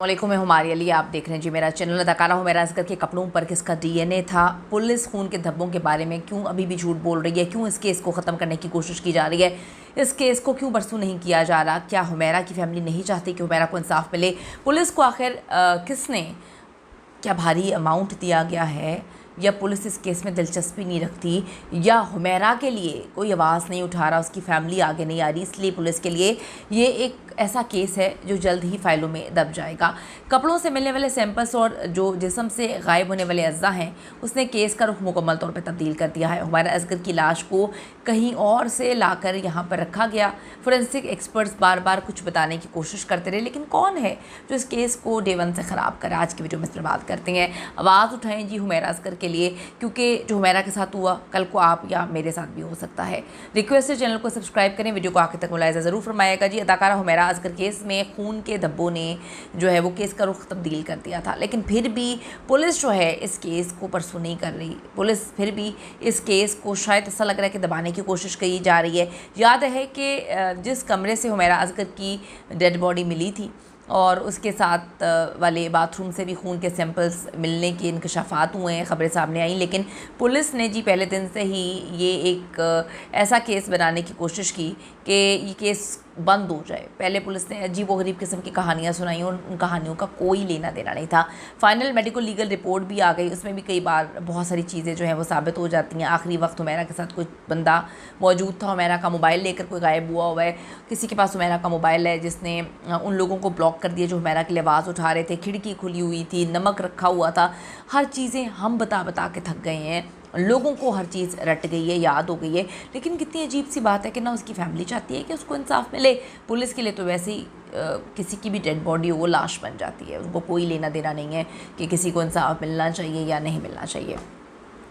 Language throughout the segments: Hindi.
वालेकुम, मैं हुमारी अली। आप देख रहे हैं जी मेरा चैनल। अदाकारा हुमैरा असगर के कपड़ों पर किसका डीएनए था? पुलिस खून के धब्बों के बारे में क्यों अभी भी झूठ बोल रही है? क्यों इस केस को ख़त्म करने की कोशिश की जा रही है? इस केस को क्यों बरसू नहीं किया जा रहा? क्या हुमैरा की फैमिली नहीं चाहती कि हुमैरा को इंसाफ मिले? पुलिस को आखिर किसने क्या भारी अमाउंट दिया गया है, या पुलिस इस केस में दिलचस्पी नहीं रखती, या हुमैरा के लिए कोई आवाज़ नहीं उठा रहा, उसकी फैमिली आगे नहीं आ रही, इसलिए पुलिस के लिए ये एक ऐसा केस है जो जल्द ही फाइलों में दब जाएगा। कपड़ों से मिलने वाले सैंपल्स और जो जिस्म से गायब होने वाले अज्जा हैं, उसने केस का रुख मुकम्मल तौर पर तब्दील कर दिया है। हुमैरा असगर की लाश को कहीं और से लाकर यहाँ पर रखा गया। फोरेंसिक एक्सपर्ट्स बार बार कुछ बताने की कोशिश करते रहे, लेकिन कौन है जो इस केस को डे वन से ख़राब करे? आज की वीडियो में इस पर बात करते हैं। आवाज़ उठाएं जी हुमैरा असगर के लिए, क्योंकि जो हुमैरा के साथ हुआ कल को आप या मेरे साथ भी हो सकता है। रिक्वेस्ट है चैनल को सब्सक्राइब करें, वीडियो को आखिर तक मुलाहिजा ज़रूर फरमाएगा जी। अदाकारा हुमैरा असगर केस में खून के धब्बों ने जो है वो केस का रुख तब्दील कर दिया था, लेकिन फिर भी पुलिस जो है इस केस को परसू नहीं कर रही। पुलिस फिर भी इस केस को शायद ऐसा लग रहा है कि दबाने की कोशिश की जा रही है। याद है कि जिस कमरे से हुमैरा असगर की डेड बॉडी मिली थी और उसके साथ वाले बाथरूम से भी खून के सैंपल्स मिलने के इंकशाफात हुए हैं, ख़बरें सामने आई, लेकिन पुलिस ने जी पहले दिन से ही ये एक ऐसा केस बनाने की कोशिश की कि ये केस बंद हो जाए। पहले पुलिस ने अजीब व गरीब किस्म की कहानियाँ सुनाई और उन कहानियों का कोई लेना देना नहीं था। फाइनल मेडिकल लीगल रिपोर्ट भी आ गई, उसमें भी कई बार बहुत सारी चीज़ें जो हैं वो साबित हो जाती हैं। आखिरी वक्त हुमैरा के साथ कोई बंदा मौजूद था, हुमैरा का मोबाइल लेकर कोई गायब हुआ है, किसी के पास हुमैरा का मोबाइल है जिसने उन लोगों को ब्लॉक कर दिया जो हुमैरा के लिए आवाज़ उठा रहे थे। खिड़की खुली हुई थी, नमक रखा हुआ था, हर चीज़ें हम बता बता के थक गए हैं। लोगों को हर चीज़ रट गई है, याद हो गई है, लेकिन कितनी अजीब सी बात है कि ना उसकी फैमिली चाहती है कि उसको इंसाफ मिले। पुलिस के लिए तो वैसे ही किसी की भी डेड बॉडी हो वो लाश बन जाती है, उनको कोई लेना देना नहीं है कि किसी को इंसाफ मिलना चाहिए या नहीं मिलना चाहिए।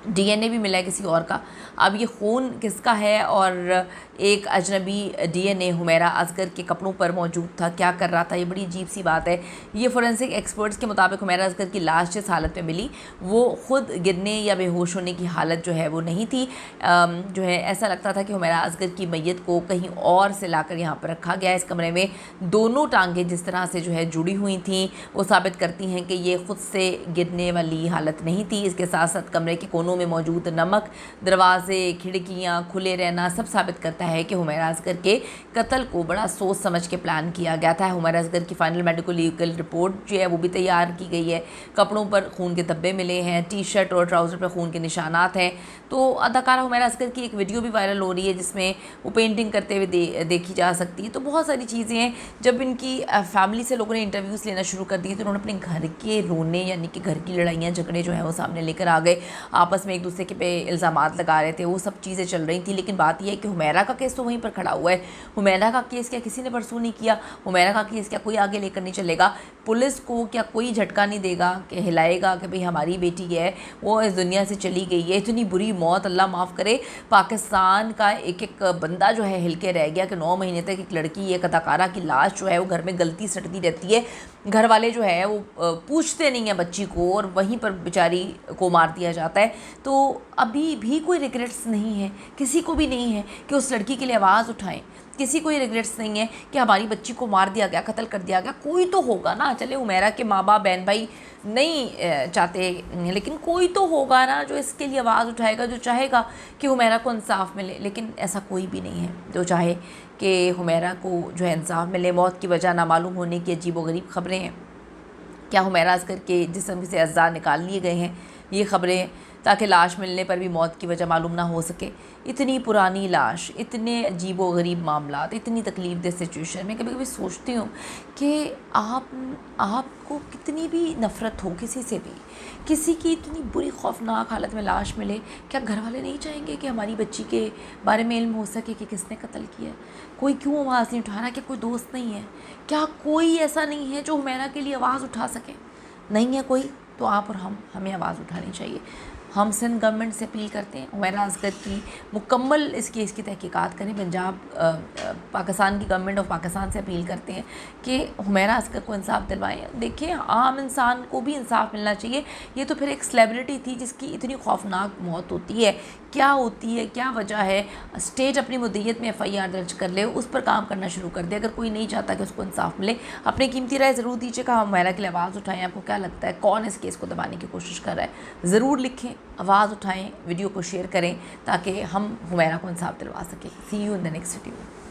डीएनए भी मिला है किसी और का, अब ये खून किसका है? और एक अजनबी डीएनए हुमैरा असगर के कपड़ों पर मौजूद था, क्या कर रहा था? ये बड़ी अजीब सी बात है। ये फोरेंसिक एक्सपर्ट्स के मुताबिक हुमैरा असगर की लाश जिस हालत में मिली वो ख़ुद गिरने या बेहोश होने की हालत जो है वो नहीं थी। जो है ऐसा लगता था कि हुमैरा असगर की मैयत को कहीं और से लाकर यहाँ पर रखा गया। इस कमरे में दोनों टांगें जिस तरह से जो है जुड़ी हुई थी वो साबित करती हैं कि ये ख़ुद से गिरने वाली हालत नहीं थी। इसके साथ साथ कमरे के कोनों में मौजूद नमक, दरवाजे, खिड़कियां खुले रहना सब साबित करता है कि हुमैरा असगर के कत्ल को बड़ा सोच समझ के प्लान किया गया था। हुमैरा असगर की फाइनल मेडिकल लीगल रिपोर्ट जो है वो भी तैयार की गई है। कपड़ों पर खून के धब्बे मिले हैं, टी शर्ट और ट्राउज़र पर खून के निशानात हैं। तो अदाकारा हुमैरा असगर की एक वीडियो भी वायरल हो रही है जिसमें वो पेंटिंग करते हुए देखी जा सकती है। तो बहुत सारी चीज़ें हैं। जब इनकी फैमिली से लोगों ने इंटरव्यूज़ लेना शुरू कर दिए तो उन्होंने अपने घर के रोने यानी कि घर की लड़ाइयाँ झगड़े जो हैं वो सामने लेकर आ गए। आपस में एक दूसरे के पे इल्ज़ामात लगा रहे थे, वो सब चीज़ें चल रही थी। लेकिन बात यह है कि हुमैरा का केस तो वहीं पर खड़ा हुआ है। हुमैरा का केस क्या किसी ने परसू नहीं किया? हुमैरा का केस क्या कोई आगे लेकर नहीं चलेगा? पुलिस को क्या कोई झटका नहीं देगा कि हिलाएगा कि भाई हमारी बेटी है वो इस दुनिया से चली गई है? इतनी बुरी मौत, अल्लाह माफ़ करे, पाकिस्तान का एक एक बंदा जो है हिल के रह गया कि 9 महीने तक एक लड़की, एक अदाकारा की लाश जो है वो घर में गलती सटती रहती है। घर वाले जो है वो पूछते नहीं हैं बच्ची को और वहीं पर बेचारी को मार दिया जाता है। तो अभी भी कोई रिग्रेट्स नहीं है, किसी को भी नहीं है कि उस लड़की के लिए आवाज़ उठाएं। किसी को ये रिग्रेट्स नहीं है कि हमारी बच्ची को मार दिया गया, कत्ल कर दिया गया। कोई तो होगा ना, चले हुमैरा के माँ बाप बहन भाई नहीं चाहते, लेकिन कोई तो होगा ना जो इसके लिए आवाज़ उठाएगा, जो चाहेगा कि हुमैरा को इंसाफ मिले। लेकिन ऐसा कोई भी नहीं है जो चाहे कि हुमैरा को जो है इंसाफ मिले। मौत की वजह नामालूम होने की अजीब व गरीब ख़बरें हैं। क्या हुमैरा असगर के जिस्म से अज़्ज़ा निकाल लिए गए हैं? ये ख़बरें, ताकि लाश मिलने पर भी मौत की वजह मालूम ना हो सके। इतनी पुरानी लाश, इतने अजीब व गरीब मामलात, इतनी तकलीफ़ दह सिचुएशन में कभी कभी सोचती हूँ कि आपको कितनी भी नफ़रत हो किसी से भी, किसी की इतनी बुरी खौफनाक हालत में लाश मिले, क्या घर वाले नहीं चाहेंगे कि हमारी बच्ची के बारे में इल्म हो सके कि किसने कत्ल किया? कोई क्यों आवाज़ नहीं उठा रहा? क्या कोई दोस्त नहीं है? क्या कोई ऐसा नहीं है जो हुमैरा के लिए आवाज़ उठा सके? नहीं है कोई, तो आप और हमें आवाज़ उठानी चाहिए। हम सिंध गवर्नमेंट से अपील करते हैं हुमैरा असगर की मुकम्मल इस केस की तहकीकात करें। पंजाब पाकिस्तान की गवर्नमेंट ऑफ पाकिस्तान से अपील करते हैं कि हुमैरा असगर को इंसाफ दिलवाएं। देखिए, आम इंसान को भी इंसाफ मिलना चाहिए। ये तो फिर एक सेलिब्रिटी थी जिसकी इतनी खौफनाक मौत होती है क्या होती है, क्या वजह है। स्टेट अपनी मुद्दत में FIR दर्ज कर ले, उस पर काम करना शुरू कर दे। अगर कोई नहीं चाहता कि उसको इंसाफ मिले, अपनी कीमती राय ज़रूर दीजिएगा। हम हुमैरा के लिए आवाज़ उठाएं। आपको क्या लगता है कौन इस केस को दबाने की कोशिश कर रहा है, ज़रूर लिखें, आवाज़ उठाएं, वीडियो को शेयर करें ताकि हम हुमैरा को इंसाफ दिलवा सकें। See you in the next video.